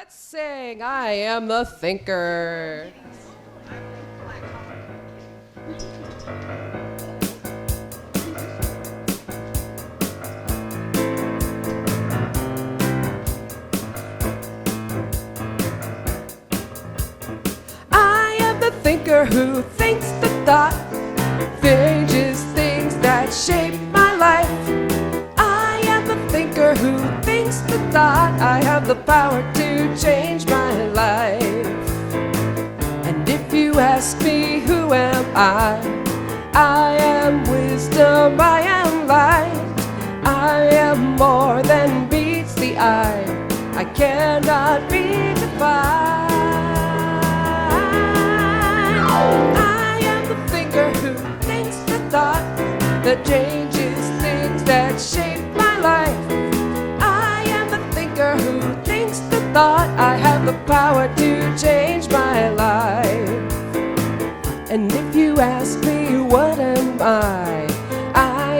Let's sing I Am the Thinker. I am the thinker who thinks the thought, changes things that shape my life. I am the thinker who thinks the thought. I have the power to change my life. And if you ask me who am I am wisdom, I am light. I am more than meets the eye. I cannot be defined. I am the thinker who thinks the thought that changes things that shape my life. I am the thinker who thinks the thought. I have the power to change my life. And if you ask me what am I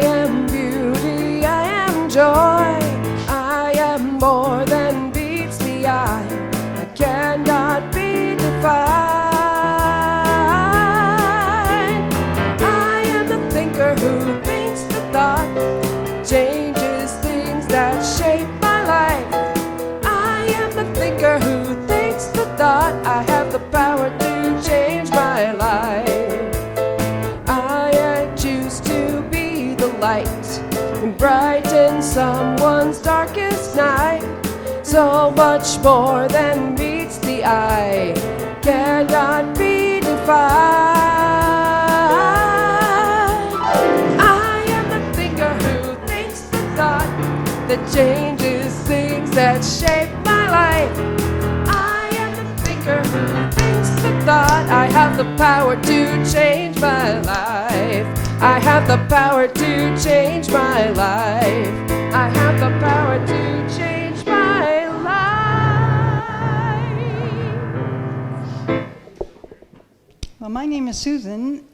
am beauty, I am joy. I am more than meets the eye. I cannot be defined. Who thinks the thought changes things that shape my life. I am the thinker who thinks the thought. I have the power to change my life. I choose to be the light and brighten someone's darkest night. So much more than meets the eye cannot be defined. That changes things that shape my life. I am the thinker who thinks the thought. I have the power to change my life. I have the power to change my life. I have the power to change my life. Well, my name is Susan.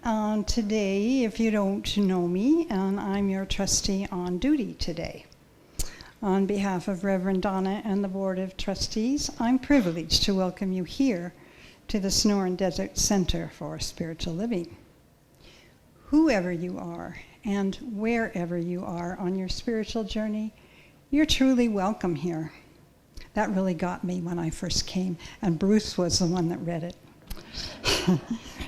Today, if you don't know me, I'm your trustee on duty today. On behalf of Reverend Donna and the Board of Trustees, I'm privileged to welcome you here to the Sonoran Desert Center for Spiritual Living. Whoever you are and wherever you are on your spiritual journey, you're truly welcome here. That really got me when I first came, and Bruce was the one that read it.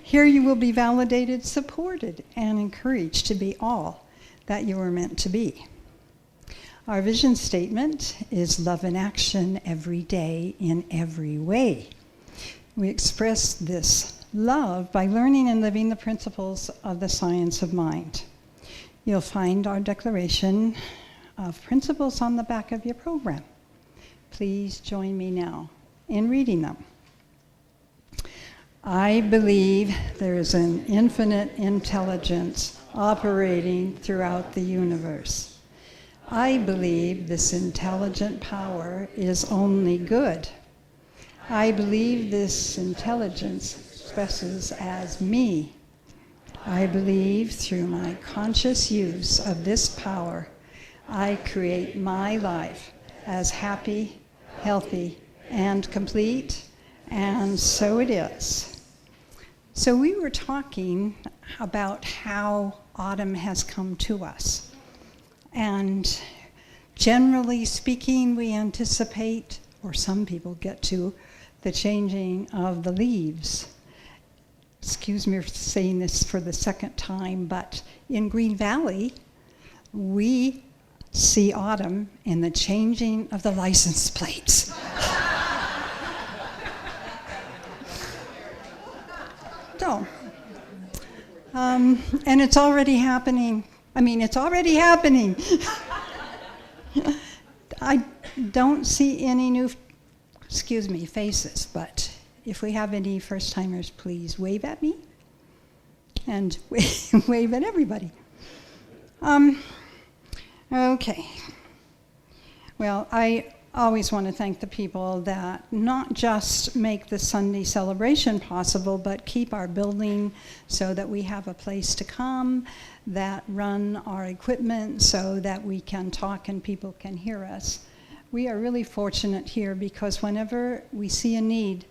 Here you will be validated, supported, and encouraged to be all that you were meant to be. Our vision statement is love in action every day in every way. We express this love by learning and living the principles of the science of mind. You'll find our declaration of principles on the back of your program. Please join me now in reading them. I believe there is an infinite intelligence operating throughout the universe. I believe this intelligent power is only good. I believe this intelligence expresses as me. I believe through my conscious use of this power, I create my life as happy, healthy, and complete, and so it is. So we were talking about how autumn has come to us. And generally speaking, we anticipate, or some people get to, the changing of the leaves. Excuse me for saying this for the second time, but in Green Valley, we see autumn in the changing of the license plates. So, and it's already happening. It's already happening. I don't see any new, faces, but if we have any first-timers, please wave at me and wave at everybody. Okay. Well, I always want to thank the people that not just make the Sunday celebration possible, but keep our building so that we have a place to come, that run our equipment so that we can talk and people can hear us. we are really fortunate here because whenever we see a need,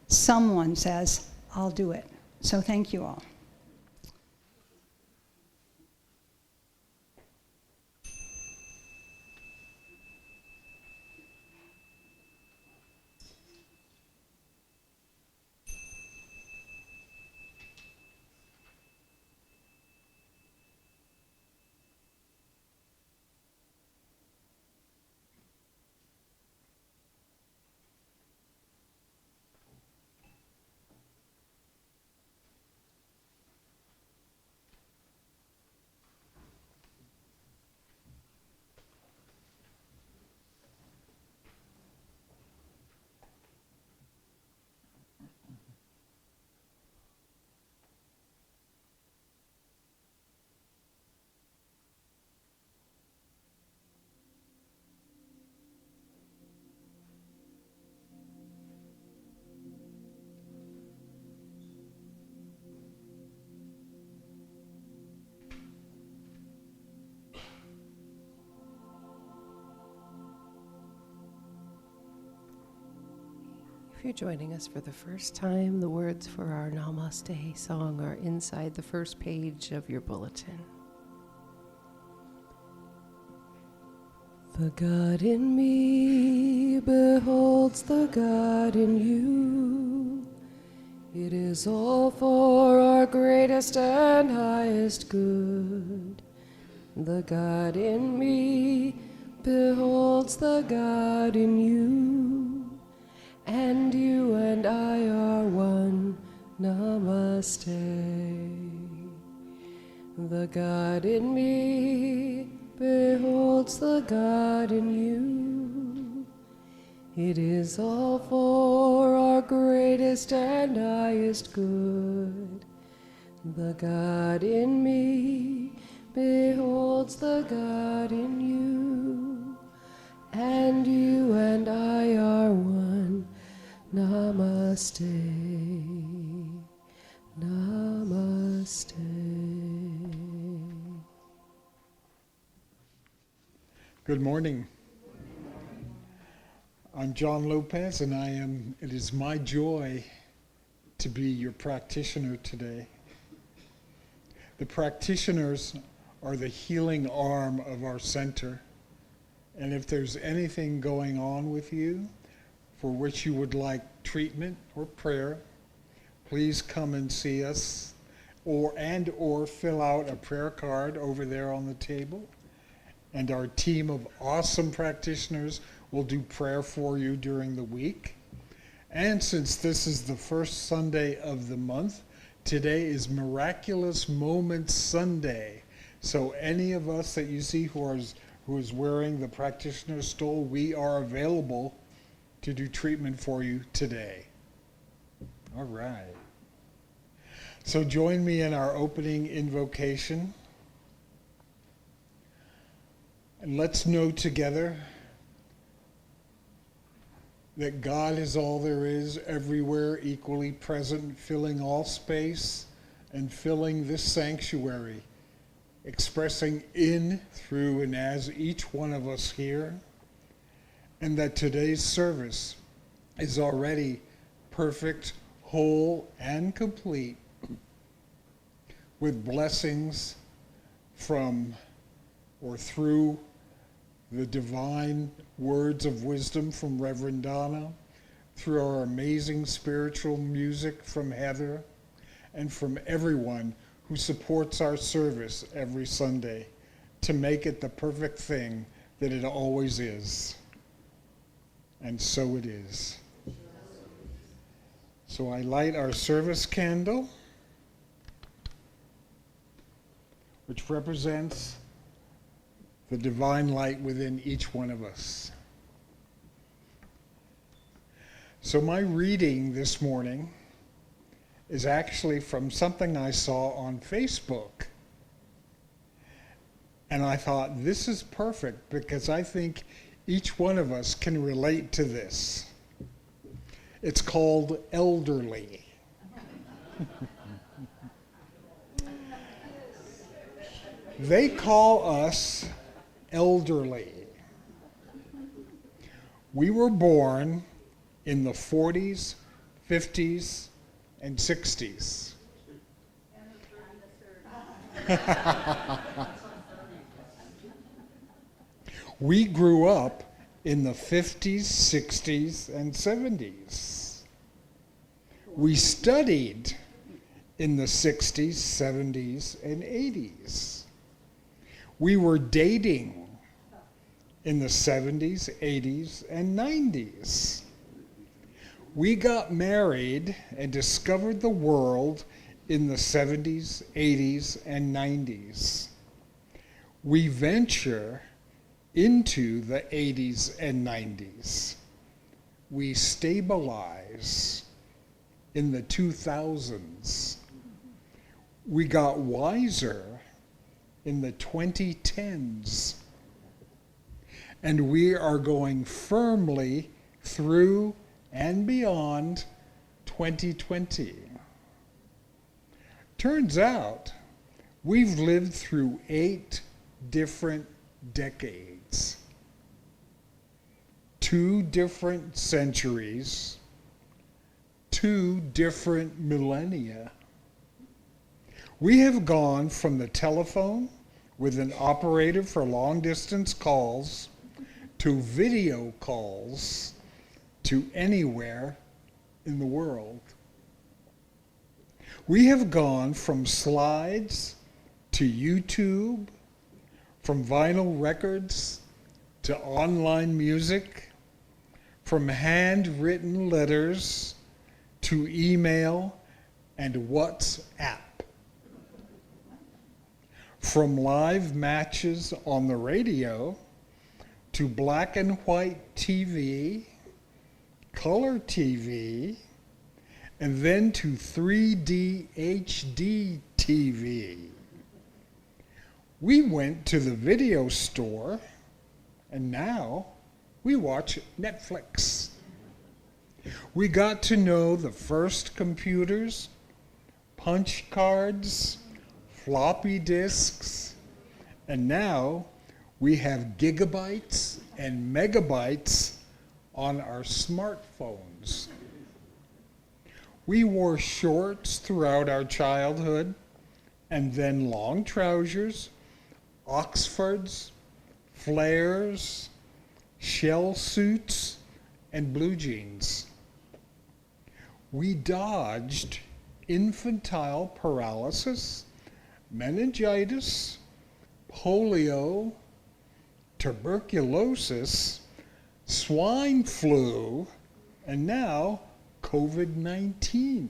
someone says, I'll do it. So thank you all. If you're joining us for the first time, the words for our Namaste song are inside the first page of your bulletin. The God in me beholds the God in you. It is all for our greatest and highest good. The God in me beholds the God in you. And you and I are one. Namaste. The God in me beholds the God in you. It is all for our greatest and highest good. The God in me beholds the God in you. And you and I are one. Namaste, Namaste. Good morning. I'm John Lopez, and it is my joy to be your practitioner today. The practitioners are the healing arm of our center, and if there's anything going on with you for which you would like treatment or prayer, please come and see us or fill out a prayer card over there on the table. And our team of awesome practitioners will do prayer for you during the week. And since this is the first Sunday of the month, today is Miraculous Moments Sunday. So any of us that you see who is wearing the practitioner stole, we are available to do treatment for you today. All right. So join me in our opening invocation. And let's know together that God is all there is, everywhere, equally present, filling all space and filling this sanctuary, expressing in, through, and as each one of us here. And that today's service is already perfect, whole, and complete with blessings from or through the divine words of wisdom from Reverend Donna, through our amazing spiritual music from Heather, and from everyone who supports our service every Sunday to make it the perfect thing that it always is. And so it is. So I light our service candle, which represents the divine light within each one of us. So my reading this morning is actually from something I saw on Facebook. And I thought, this is perfect because I think each one of us can relate to this. It's called elderly. They call us elderly. We were born in the 40s, 50s, and 60s. We grew up in the 50s, 60s, and 70s. We studied in the 60s, 70s, and 80s. We were dating in the 70s, 80s, and 90s. We got married and discovered the world in the 70s, 80s, and 90s. We venture into the 80s and 90s. We stabilize in the 2000s. We got wiser in the 2010s. And we are going firmly through and beyond 2020. Turns out we've lived through 8 different decades, 2 different centuries, 2 different millennia. We have gone from the telephone with an operator for long-distance calls to video calls to anywhere in the world. We have gone from slides to YouTube, from vinyl records to online music, from handwritten letters to email and WhatsApp, from live matches on the radio to black and white TV, color TV, and then to 3D HD TV. We went to the video store, and now we watch Netflix. We got to know the first computers, punch cards, floppy disks, and now we have gigabytes and megabytes on our smartphones. We wore shorts throughout our childhood, and then long trousers, Oxfords, flares, shell suits, and blue jeans. We dodged infantile paralysis, meningitis, polio, tuberculosis, swine flu, and now COVID-19.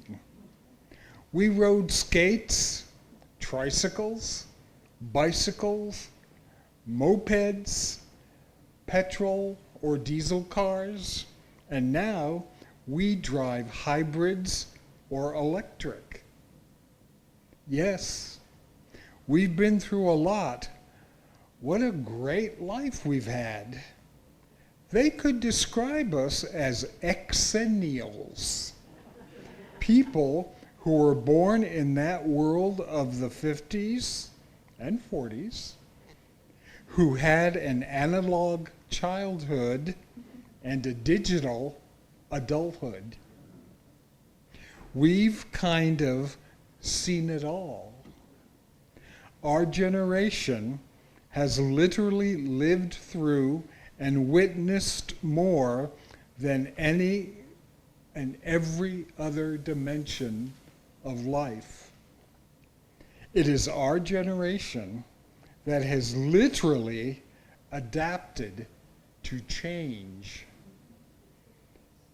We rode skates, tricycles, bicycles, mopeds, petrol or diesel cars, and now we drive hybrids or electric. Yes, we've been through a lot. What a great life we've had. They could describe us as exennials, people who were born in that world of the 50s and 40s, who had an analog childhood and a digital adulthood. We've kind of seen it all. Our generation has literally lived through and witnessed more than any and every other dimension of life. It is our generation that has literally adapted to change.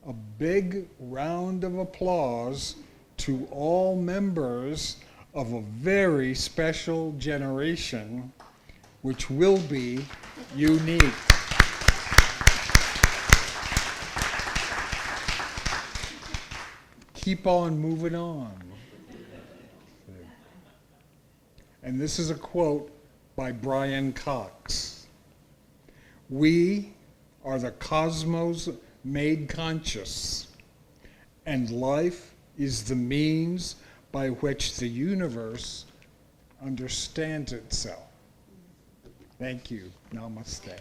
A big round of applause to all members of a very special generation, which will be unique. Keep on moving on. And this is a quote by Brian Cox. We are the cosmos made conscious, and life is the means by which the universe understands itself. Thank you. Namaste.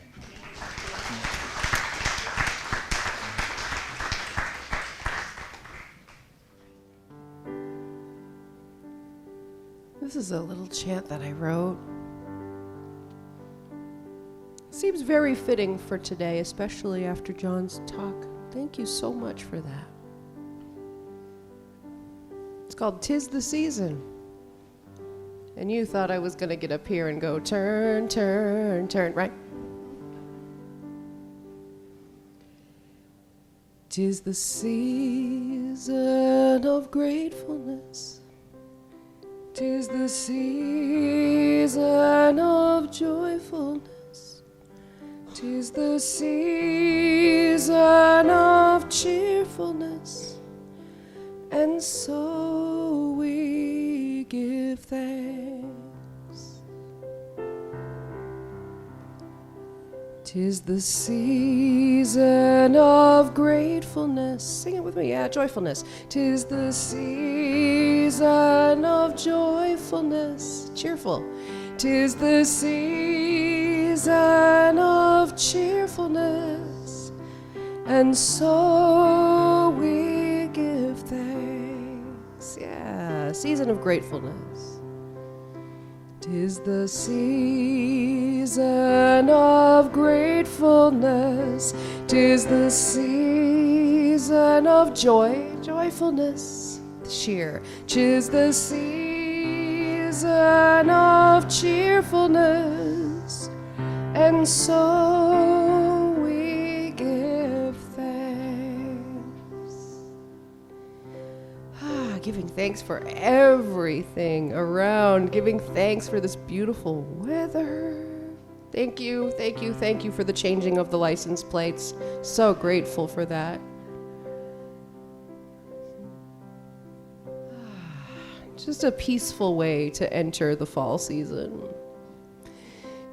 This is a little chant that I wrote. Seems very fitting for today, especially after John's talk. Thank you so much for that. It's called "'Tis the Season." And you thought I was going to get up here and go turn, turn, turn, right? "'Tis the season of gratefulness. 'Tis the season of joyfulness. 'Tis the season of cheerfulness. And so we give thanks. 'Tis the season of gratefulness. Sing it with me, yeah, joyfulness. 'Tis the season of joyfulness, cheerful. 'Tis the season of cheerfulness. And so we give thanks. Yeah, season of gratefulness. 'Tis the season of gratefulness. 'Tis the season of joy, joyfulness, cheer. 'Tis the season of cheerfulness. And so we give thanks. Giving thanks for everything around. Giving thanks for this beautiful weather. Thank you, thank you, thank you for the changing of the license plates. So grateful for that. Just a peaceful way to enter the fall season.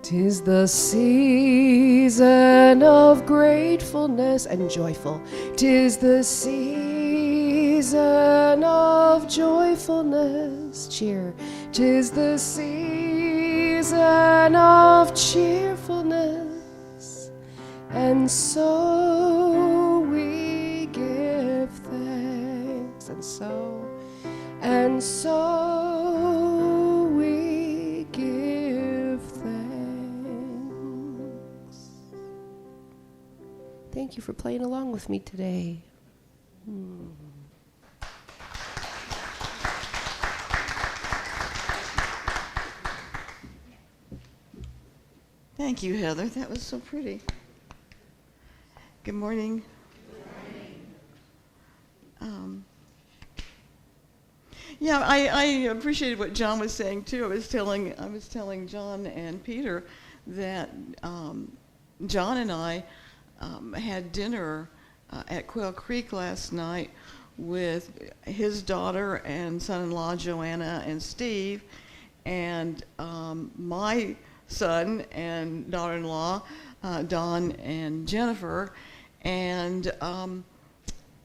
'Tis the season of gratefulness and joyful. 'Tis the season of joyfulness, cheer. 'Tis the season of cheerfulness. And so we give thanks. And so we give thanks. Thank you for playing along with me today. Thank you, Heather. That was so pretty. Good morning. Yeah, I appreciated what John was saying too. I was telling John and Peter that John and I had dinner at Quail Creek last night with his daughter and son-in-law Joanna and Steve, and my son and daughter-in-law Don and Jennifer, and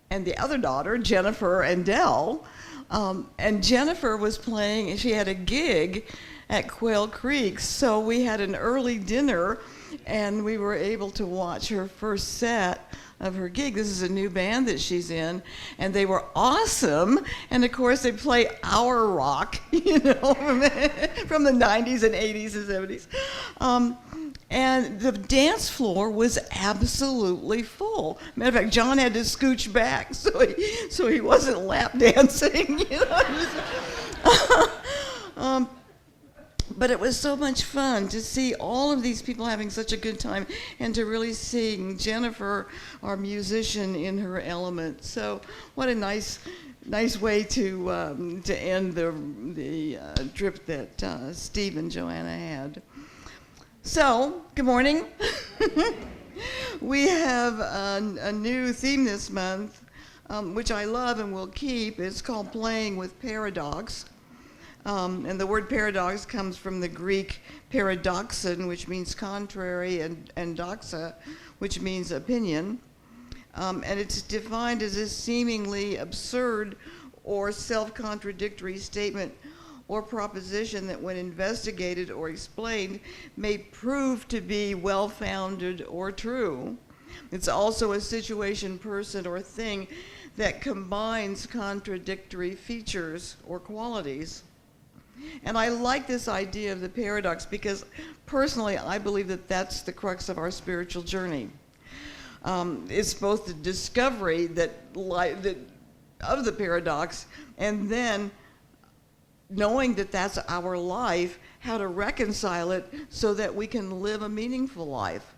the other daughter Jennifer and Dell. And Jennifer was playing, she had a gig at Quail Creek, so we had an early dinner and we were able to watch her first set of her gig. This is a new band that she's in, and they were awesome. And of course they play our rock, you know, from the 90s and 80s and 70s. And the dance floor was absolutely full. Matter of fact, John had to scooch back so he wasn't lap dancing, you know. But it was so much fun to see all of these people having such a good time, and to really seeing Jennifer, our musician, in her element. So what a nice way to end the trip that Steve and Joanna had. So, good morning. We have a new theme this month, which I love and will keep. It's called Playing with Paradox. And the word paradox comes from the Greek paradoxon, which means contrary, and doxa, which means opinion. And it's defined as a seemingly absurd or self-contradictory statement or proposition that, when investigated or explained, may prove to be well-founded or true. It's also a situation, person, or thing that combines contradictory features or qualities. And I like this idea of the paradox because personally I believe that that's the crux of our spiritual journey. It's both the discovery that of the paradox, and then knowing that that's our life, how to reconcile it so that we can live a meaningful life.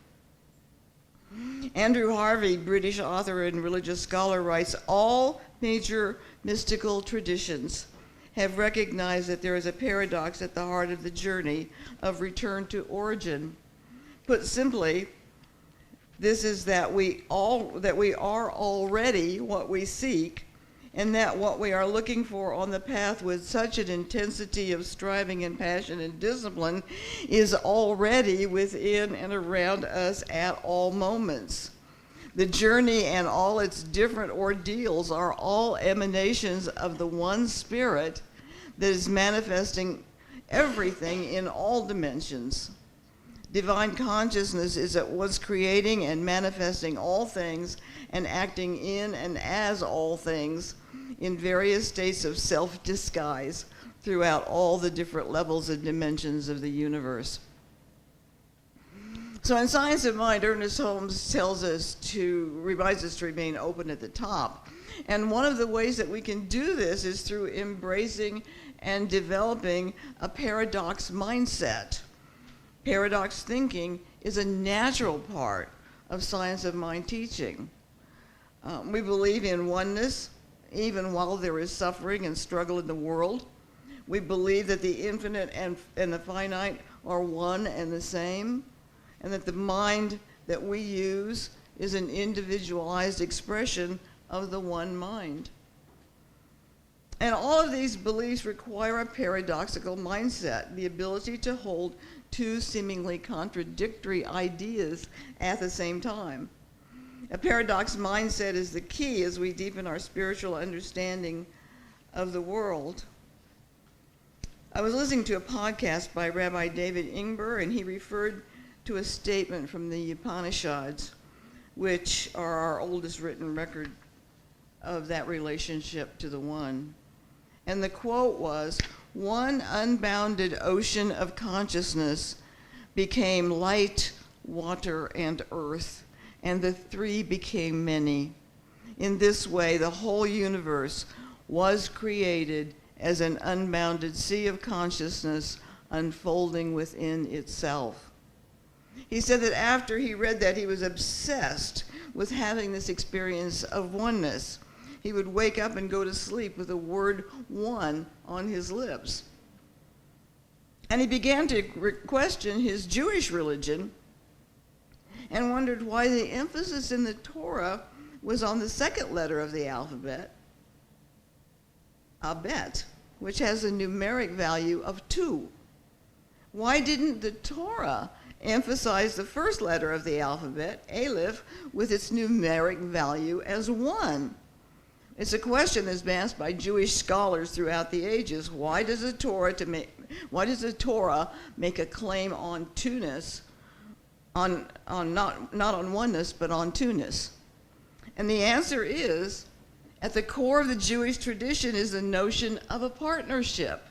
Andrew Harvey, British author and religious scholar, writes, all major mystical traditions have recognized that there is a paradox at the heart of the journey of return to origin. Put simply, this is that we are already what we seek, and that what we are looking for on the path with such an intensity of striving and passion and discipline is already within and around us at all moments. The journey and all its different ordeals are all emanations of the one spirit that is manifesting everything in all dimensions. Divine consciousness is at once creating and manifesting all things and acting in and as all things in various states of self-disguise throughout all the different levels and dimensions of the universe. So in Science of Mind, Ernest Holmes reminds us to remain open at the top. And one of the ways that we can do this is through embracing and developing a paradox mindset. Paradox thinking is a natural part of Science of Mind teaching. We believe in oneness, even while there is suffering and struggle in the world. We believe that the infinite and the finite are one and the same, and that the mind that we use is an individualized expression of the one mind. And all of these beliefs require a paradoxical mindset, the ability to hold two seemingly contradictory ideas at the same time. A paradox mindset is the key as we deepen our spiritual understanding of the world. I was listening to a podcast by Rabbi David Ingber, and he referred to a statement from the Upanishads, which are our oldest written record of that relationship to the one. And the quote was, "One unbounded ocean of consciousness became light, water, and earth, and the three became many. In this way, the whole universe was created as an unbounded sea of consciousness unfolding within itself." He said that after he read that, he was obsessed with having this experience of oneness. He would wake up and go to sleep with the word one on his lips. And he began to question his Jewish religion and wondered why the emphasis in the Torah was on the second letter of the alphabet, Abet, which has a numeric value of 2. Why didn't the Torah emphasize the first letter of the alphabet, Aleph, with its numeric value as 1? It's a question that's been asked by Jewish scholars throughout the ages. Why does the Torah make a claim on two-ness, not on oneness, but on two-ness? And the answer is, at the core of the Jewish tradition is the notion of a partnership.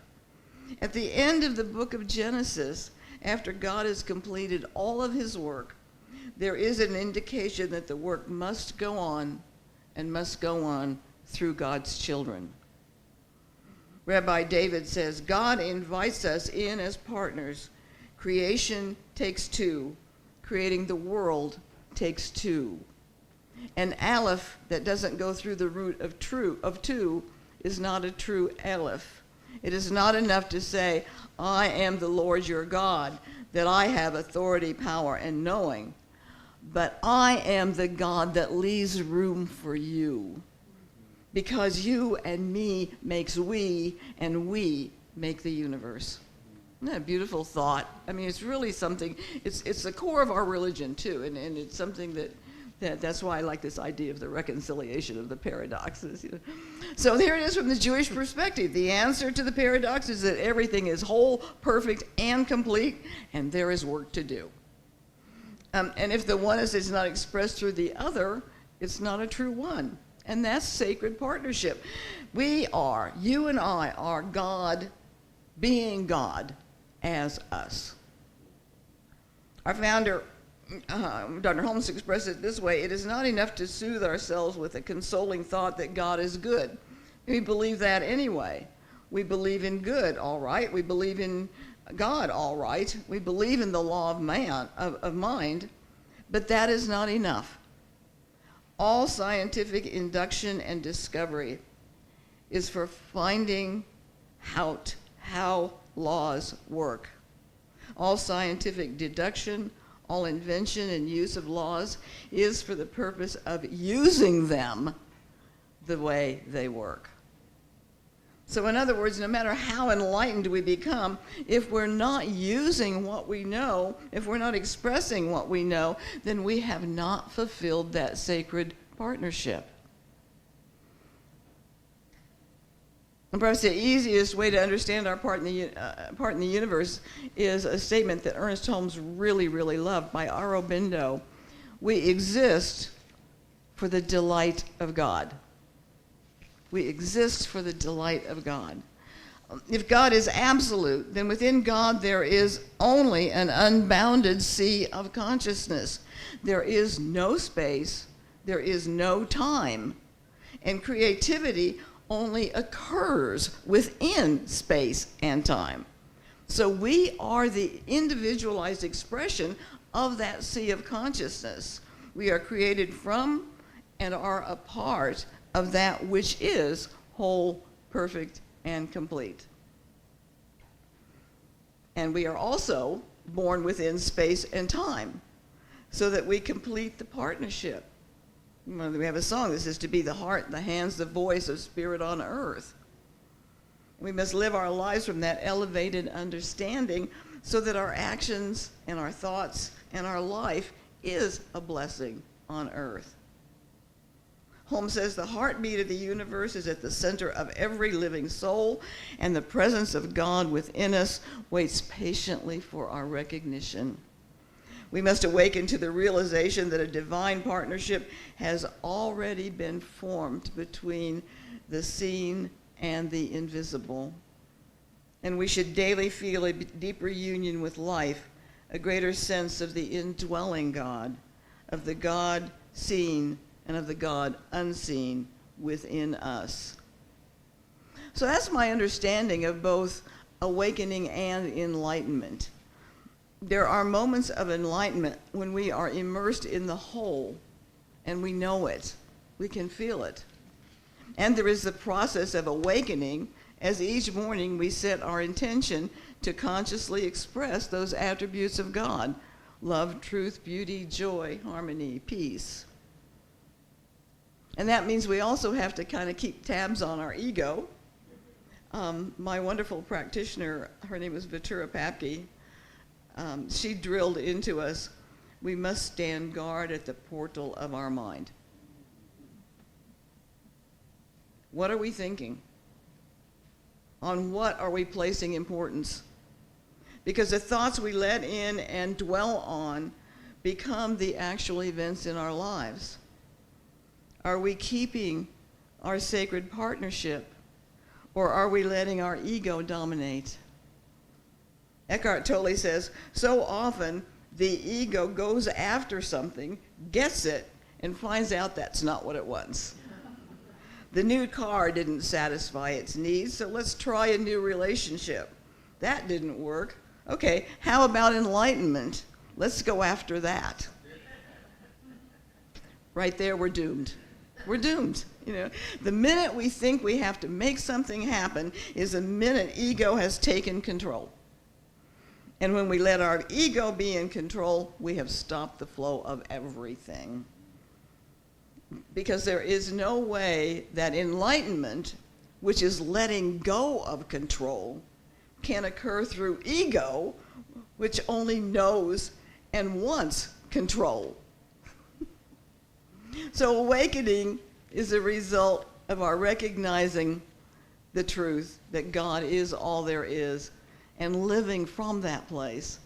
At the end of the book of Genesis, after God has completed all of his work, there is an indication that the work must go on and must go on through God's children. Rabbi David says, God invites us in as partners. Creation takes 2. Creating the world takes 2. An aleph that doesn't go through the root of 2 is not a true aleph. It is not enough to say, I am the Lord your God, that I have authority, power, and knowing. But I am the God that leaves room for you. Because you and me makes we, and we make the universe. Isn't that a beautiful thought? I mean, it's really something, it's the core of our religion too, and it's something that's why I like this idea of the reconciliation of the paradoxes. You know? So here it is from the Jewish perspective. The answer to the paradox is that everything is whole, perfect, and complete, and there is work to do. And if the oneness is not expressed through the other, it's not a true one. And that's sacred partnership. You and I are God being God as us. Our founder, Dr. Holmes, expressed it this way: it is not enough to soothe ourselves with a consoling thought that God is good. We believe that anyway. We believe in good, all right. We believe in God, all right. We believe in the law of mind, but that is not enough. All scientific induction and discovery is for finding out how laws work. All scientific deduction, all invention and use of laws is for the purpose of using them the way they work. So in other words, no matter how enlightened we become, if we're not using what we know, if we're not expressing what we know, then we have not fulfilled that sacred partnership. And perhaps the easiest way to understand our part in the universe is a statement that Ernest Holmes really, really loved by Aurobindo. We exist for the delight of God. We exist for the delight of God. If God is absolute, then within God there is only an unbounded sea of consciousness. There is no space, there is no time, and creativity only occurs within space and time. So we are the individualized expression of that sea of consciousness. We are created from and are a part of that which is whole, perfect, and complete. And we are also born within space and time so that we complete the partnership. We have a song that says, to be the heart, the hands, the voice of spirit on earth. We must live our lives from that elevated understanding so that our actions and our thoughts and our life is a blessing on earth. Holmes says the heartbeat of the universe is at the center of every living soul, and the presence of God within us waits patiently for our recognition. We must awaken to the realization that a divine partnership has already been formed between the seen and the invisible. And we should daily feel a deeper union with life, a greater sense of the indwelling God, of the God seen and of the God unseen within us. So that's my understanding of both awakening and enlightenment. There are moments of enlightenment when we are immersed in the whole and we know it. We can feel it. And there is the process of awakening as each morning we set our intention to consciously express those attributes of God: love, truth, beauty, joy, harmony, peace. And that means we also have to kind of keep tabs on our ego. My wonderful practitioner, her name was Vitura Papke, she drilled into us, we must stand guard at the portal of our mind. What are we thinking? On what are we placing importance? Because the thoughts we let in and dwell on become the actual events in our lives. Are we keeping our sacred partnership, or are we letting our ego dominate? Eckhart Tolle says, so often the ego goes after something, gets it, and finds out that's not what it wants. The new car didn't satisfy its needs, so let's try a new relationship. That didn't work. Okay, how about enlightenment? Let's go after that. Right there, we're doomed. We're doomed. You know, the minute we think we have to make something happen is the minute ego has taken control. And when we let our ego be in control, we have stopped the flow of everything. Because there is no way that enlightenment, which is letting go of control, can occur through ego, which only knows and wants control. So awakening is a result of our recognizing the truth that God is all there is and living from that place.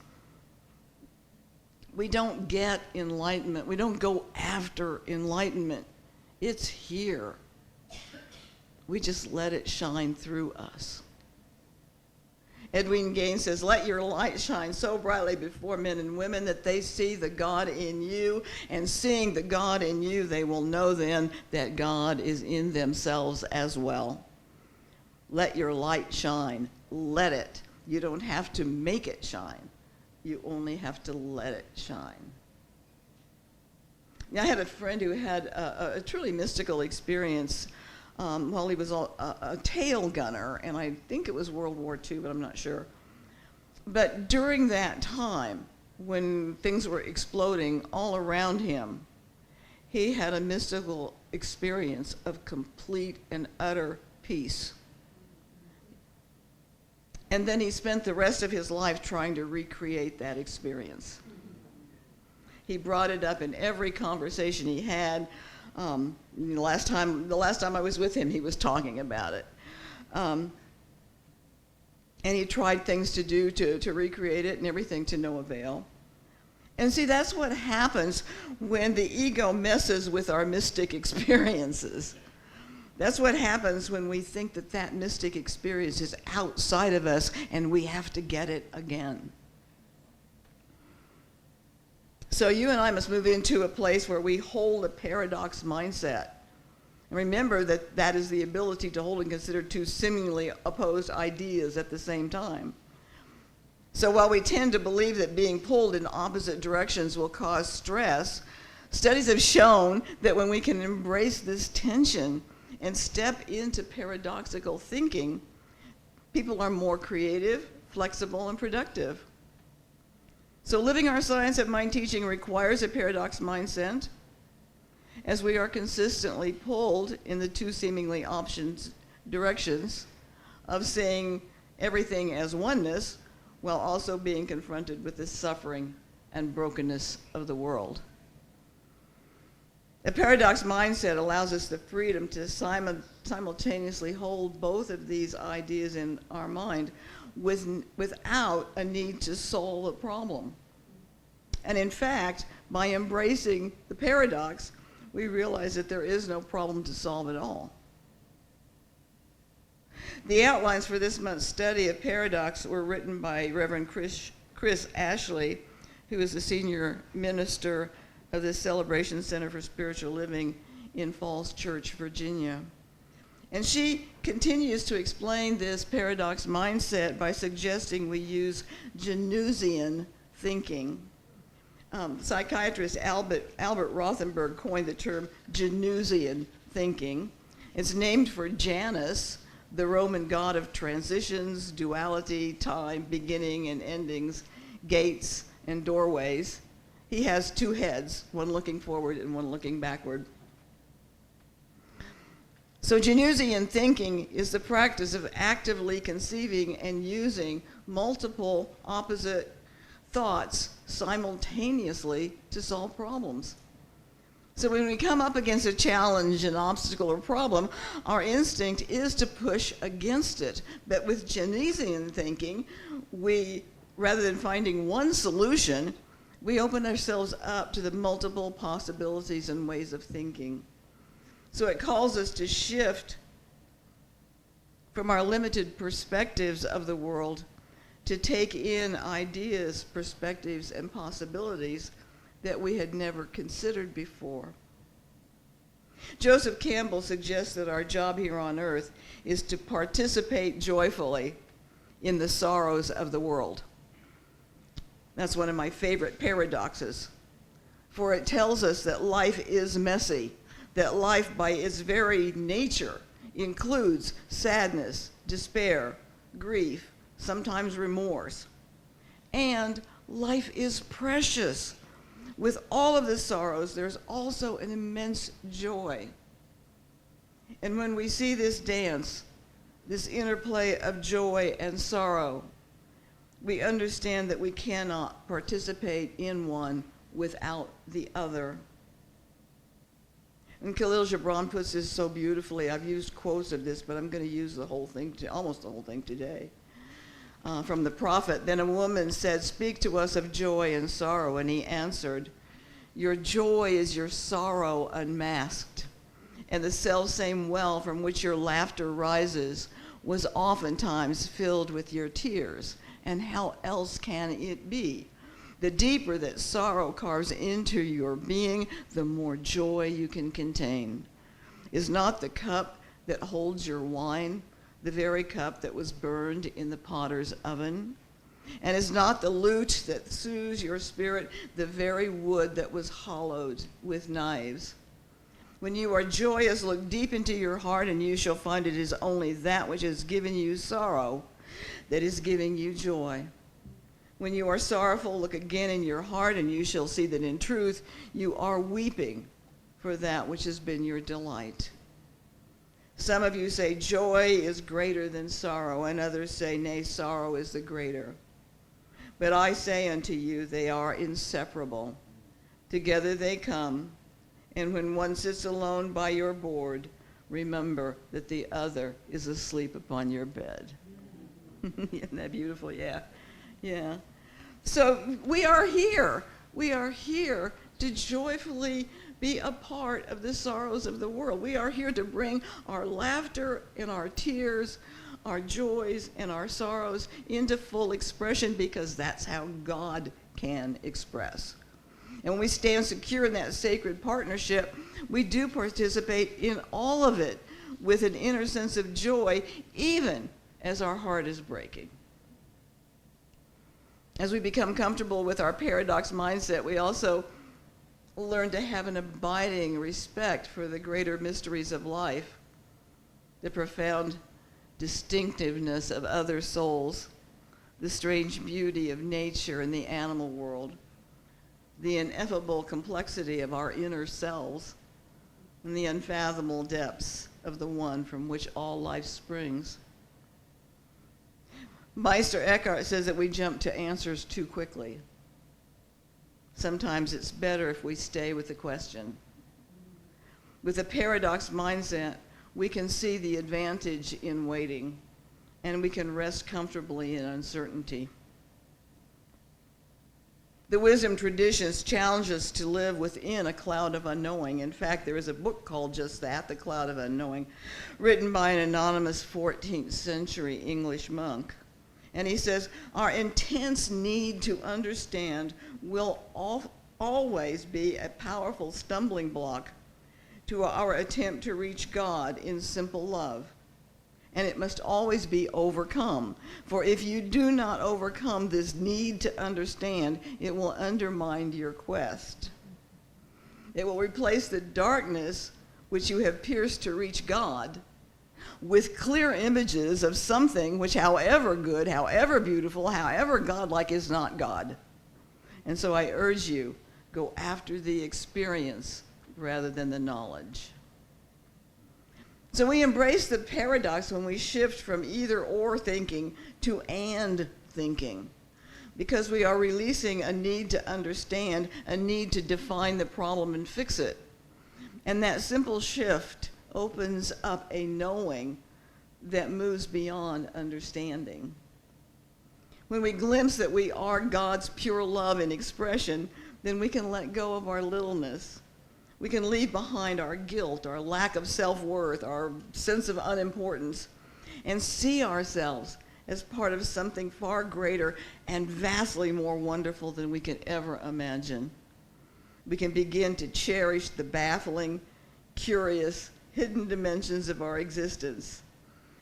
We don't get enlightenment. We don't go after enlightenment. It's here. We just let it shine through us. Edwin Gaines says, let your light shine so brightly before men and women that they see the God in you, and seeing the God in you, they will know then that God is in themselves as well. Let your light shine. Let it. You don't have to make it shine. You only have to let it shine. Now, I had a friend who had a truly mystical experience while he was a tail gunner, and I think it was World War II, but I'm not sure. But during that time, when things were exploding all around him, he had a mystical experience of complete and utter peace. And then he spent the rest of his life trying to recreate that experience. He brought it up in every conversation he had. The last time I was with him, he was talking about it. And he tried things to do to recreate it and everything, to no avail. And see, that's what happens when the ego messes with our mystic experiences. That's what happens when we think that that mystic experience is outside of us and we have to get it again. So you and I must move into a place where we hold a paradox mindset. And remember that that is the ability to hold and consider two seemingly opposed ideas at the same time. So while we tend to believe that being pulled in opposite directions will cause stress, studies have shown that when we can embrace this tension and step into paradoxical thinking, people are more creative, flexible, and productive. So living our science of mind teaching requires a paradox mindset, as we are consistently pulled in the two seemingly directions of seeing everything as oneness while also being confronted with the suffering and brokenness of the world. A paradox mindset allows us the freedom to simultaneously hold both of these ideas in our mind without a need to solve a problem. And in fact, by embracing the paradox, we realize that there is no problem to solve at all. The outlines for this month's study of paradox were written by Reverend Chris Ashley, who is the senior minister of the Celebration Center for Spiritual Living in Falls Church, Virginia. And she continues to explain this paradox mindset by suggesting we use Januszian thinking. Psychiatrist Albert Rothenberg coined the term Januszian thinking. It's named for Janus, the Roman god of transitions, duality, time, beginning and endings, gates and doorways. He has two heads, one looking forward and one looking backward. So Januszian thinking is the practice of actively conceiving and using multiple opposite thoughts simultaneously to solve problems. So when we come up against a challenge, an obstacle, or problem, our instinct is to push against it. But with Januszian thinking, we, rather than finding one solution, we open ourselves up to the multiple possibilities and ways of thinking. So it calls us to shift from our limited perspectives of the world to take in ideas, perspectives, and possibilities that we had never considered before. Joseph Campbell suggests that our job here on earth is to participate joyfully in the sorrows of the world. That's one of my favorite paradoxes, for it tells us that life is messy, that life by its very nature includes sadness, despair, grief, sometimes remorse. And life is precious. With all of the sorrows, there's also an immense joy. And when we see this dance, this interplay of joy and sorrow, we understand that we cannot participate in one without the other. And Khalil Gibran puts this so beautifully. I've used quotes of this, but I'm going to use the whole thing, almost the whole thing today. From the prophet, then a woman said, "Speak to us of joy and sorrow." And he answered, "Your joy is your sorrow unmasked, and the selfsame well from which your laughter rises was oftentimes filled with your tears. And how else can it be? The deeper that sorrow carves into your being, the more joy you can contain. Is not the cup that holds your wine the very cup that was burned in the potter's oven? And is not the lute that soothes your spirit the very wood that was hollowed with knives? When you are joyous, look deep into your heart, and you shall find it is only that which has given you sorrow that is giving you joy. When you are sorrowful, look again in your heart, and you shall see that in truth you are weeping for that which has been your delight. Some of you say joy is greater than sorrow, and others say, nay, sorrow is the greater. But I say unto you, they are inseparable. Together they come, and when one sits alone by your board, remember that the other is asleep upon your bed. Isn't that beautiful? Yeah. Yeah. So we are here. We are here to joyfully be a part of the sorrows of the world. We are here to bring our laughter and our tears, our joys and our sorrows into full expression, because that's how God can express. And when we stand secure in that sacred partnership, we do participate in all of it with an inner sense of joy, even as our heart is breaking. As we become comfortable with our paradox mindset, we also learn to have an abiding respect for the greater mysteries of life, the profound distinctiveness of other souls, the strange beauty of nature and the animal world, the ineffable complexity of our inner selves, and the unfathomable depths of the one from which all life springs. Meister Eckhart says that we jump to answers too quickly. Sometimes it's better if we stay with the question. With a paradox mindset, we can see the advantage in waiting, and we can rest comfortably in uncertainty. The wisdom traditions challenge us to live within a cloud of unknowing. In fact, there is a book called just that, The Cloud of Unknowing, written by an anonymous 14th century English monk. And he says, our intense need to understand will always be a powerful stumbling block to our attempt to reach God in simple love. And it must always be overcome. For if you do not overcome this need to understand, it will undermine your quest. It will replace the darkness which you have pierced to reach God with clear images of something which, however good, however beautiful, however godlike, is not God. And so I urge you, go after the experience rather than the knowledge. So we embrace the paradox when we shift from either or thinking to and thinking, because we are releasing a need to understand, a need to define the problem and fix it. And that simple shift opens up a knowing that moves beyond understanding. When we glimpse that we are God's pure love in expression, then we can let go of our littleness. We can leave behind our guilt, our lack of self-worth, our sense of unimportance, and see ourselves as part of something far greater and vastly more wonderful than we could ever imagine. We can begin to cherish the baffling, curious, hidden dimensions of our existence.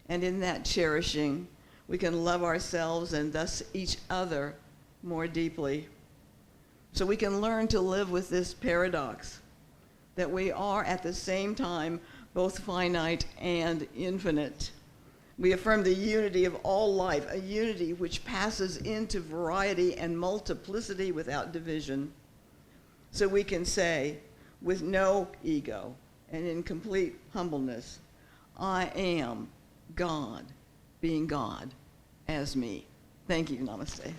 And in that cherishing, we can love ourselves and thus each other more deeply. So we can learn to live with this paradox, that we are at the same time both finite and infinite. We affirm the unity of all life, a unity which passes into variety and multiplicity without division. So we can say, with no ego and in complete humbleness, I am God, being God as me. Thank you. Namaste.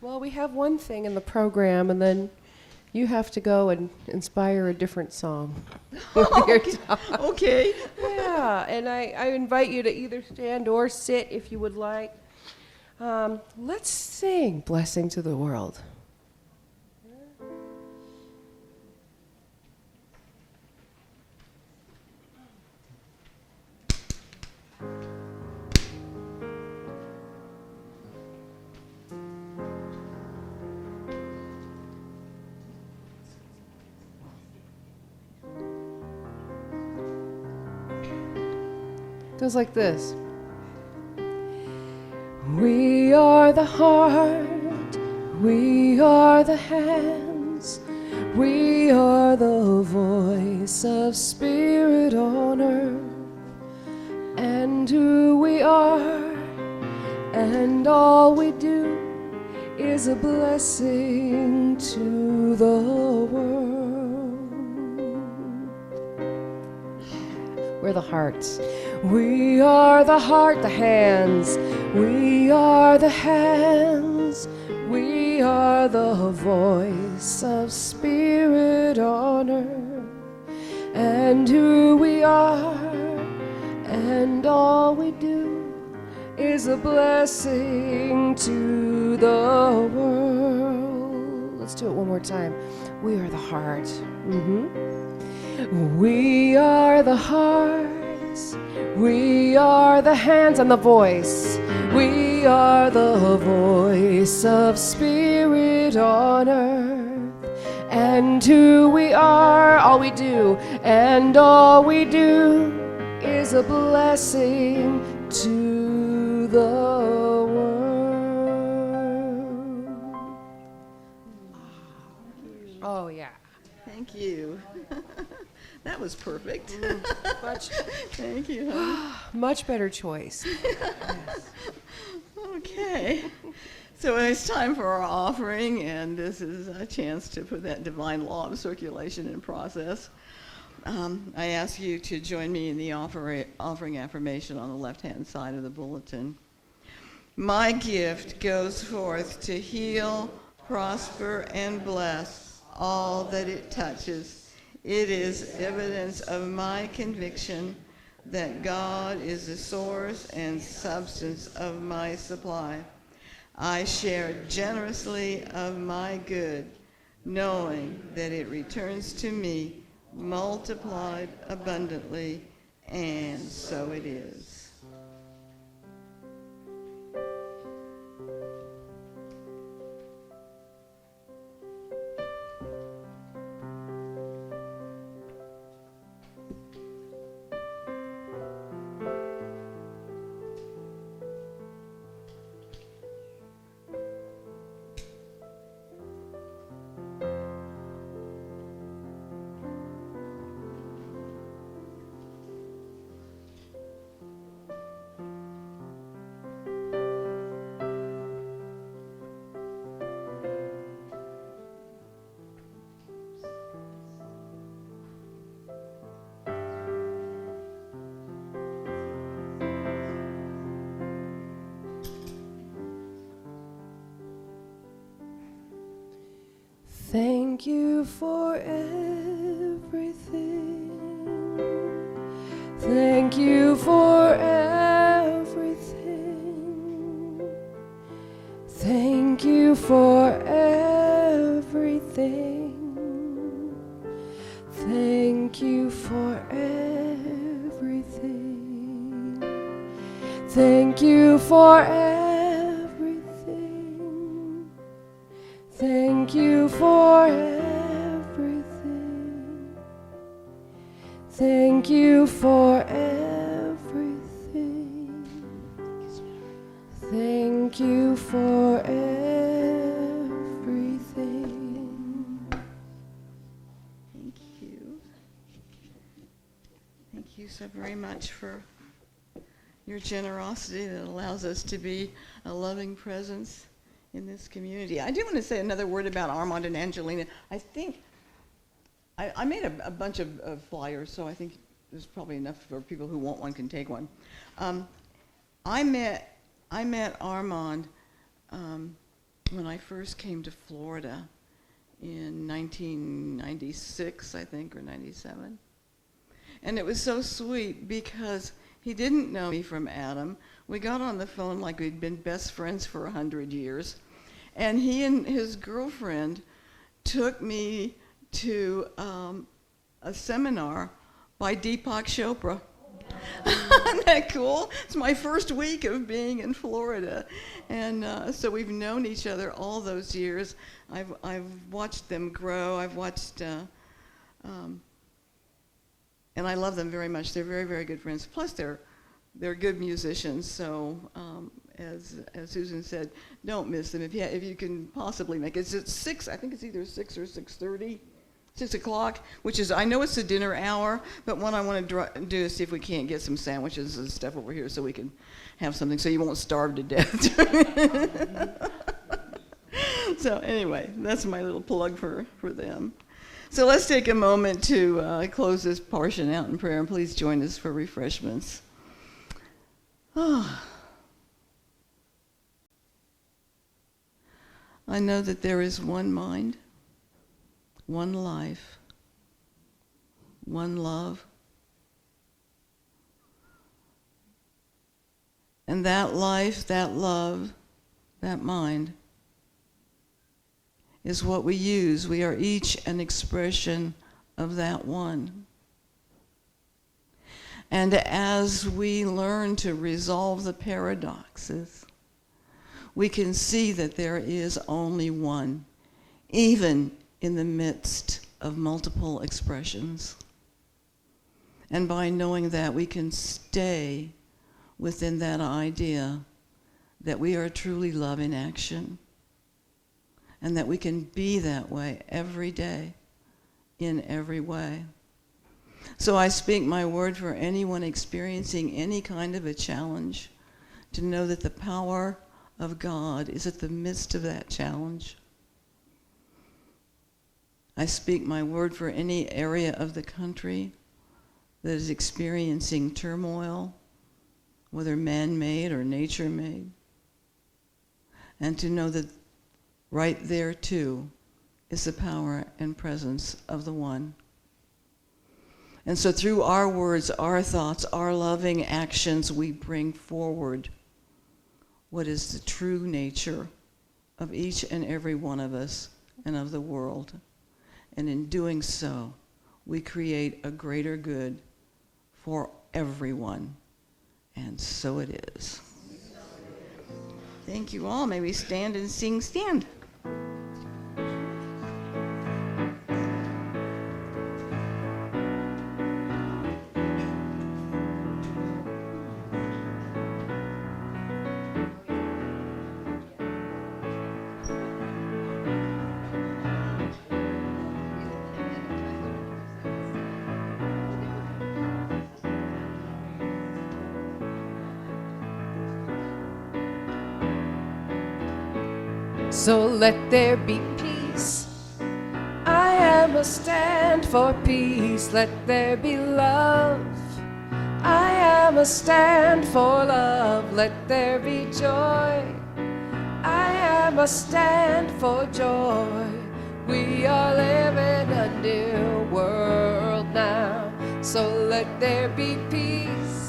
Well, we have one thing in the program, and then You have to go and inspire a different song. with your dog. Okay. Yeah, and I invite you to either stand or sit if you would like. Let's sing Blessing to the World. Goes like this. We are the heart, we are the hands, we are the voice of spirit on earth, and who we are, and all we do is a blessing to the world. We're the hearts. We are the heart, the hands. We are the hands. We are the voice of spirit on earth. And who we are, and all we do is a blessing to the world. Let's do it one more time. We are the heart. We are the hearts, we are the hands and the voice. We are the voice of spirit on earth. And who we are, all we do, and all we do is a blessing to the world. Oh, yeah. Thank you. That was perfect. Much, Thank you, honey. much better choice. Yes. Okay. So it's time for our offering, and this is a chance to put that divine law of circulation in process. I ask you to join me in the offering affirmation on the left-hand side of the bulletin. My gift goes forth to heal, prosper, and bless all that it touches. It is evidence of my conviction that God is the source and substance of my supply. I share generously of my good, knowing that it returns to me multiplied abundantly, and so it is. Thank you for everything. Thank you for everything. Thank you for everything. Thank you for everything. Thank you for everything. Thank you for everything. Thank you for everything. Thank you for everything. Thank you. Thank you so very much for your generosity that allows us to be a loving presence in this community. I do want to say another word about Armand and Angelina. I think I made a bunch of flyers, so I think there's probably enough for people who want one can take one. I met Armand when I first came to Florida in 1996, I think, or 97. And it was so sweet because he didn't know me from Adam. We got on the phone like we'd been best friends for 100 years. And he and his girlfriend took me to a seminar by Deepak Chopra. Isn't that cool? It's my first week of being in Florida. And so we've known each other all those years. I've watched them grow. I've watched, and I love them very much. They're very, very good friends. Plus, they're good musicians. So, as Susan said, don't miss them if you can possibly make it. It's at 6. I think it's either 6 or 6:30. 6 o'clock, which is, I know it's the dinner hour, but what I want to do is see if we can't get some sandwiches and stuff over here so we can have something so you won't starve to death. So anyway, that's my little plug for them. So let's take a moment to close this portion out in prayer, and please join us for refreshments. Oh. I know that there is one mind, one life, one love. And that life, that love, that mind is what we use. We are each an expression of that one. And as we learn to resolve the paradoxes, we can see that there is only one, even in the midst of multiple expressions. And by knowing that, we can stay within that idea that we are truly love in action, and that we can be that way every day, in every way. So I speak my word for anyone experiencing any kind of a challenge, to know that the power of God is at the midst of that challenge. I speak my word for any area of the country that is experiencing turmoil, whether man-made or nature-made, and to know that right there too is the power and presence of the one. And so through our words, our thoughts, our loving actions, we bring forward what is the true nature of each and every one of us and of the world. And in doing so, we create a greater good for everyone. And so it is. Thank you all. May we stand and sing Stand. So let there be peace. I am a stand for peace. Let there be love. I am a stand for love. Let there be joy. I am a stand for joy. We are living a new world now. So let there be peace.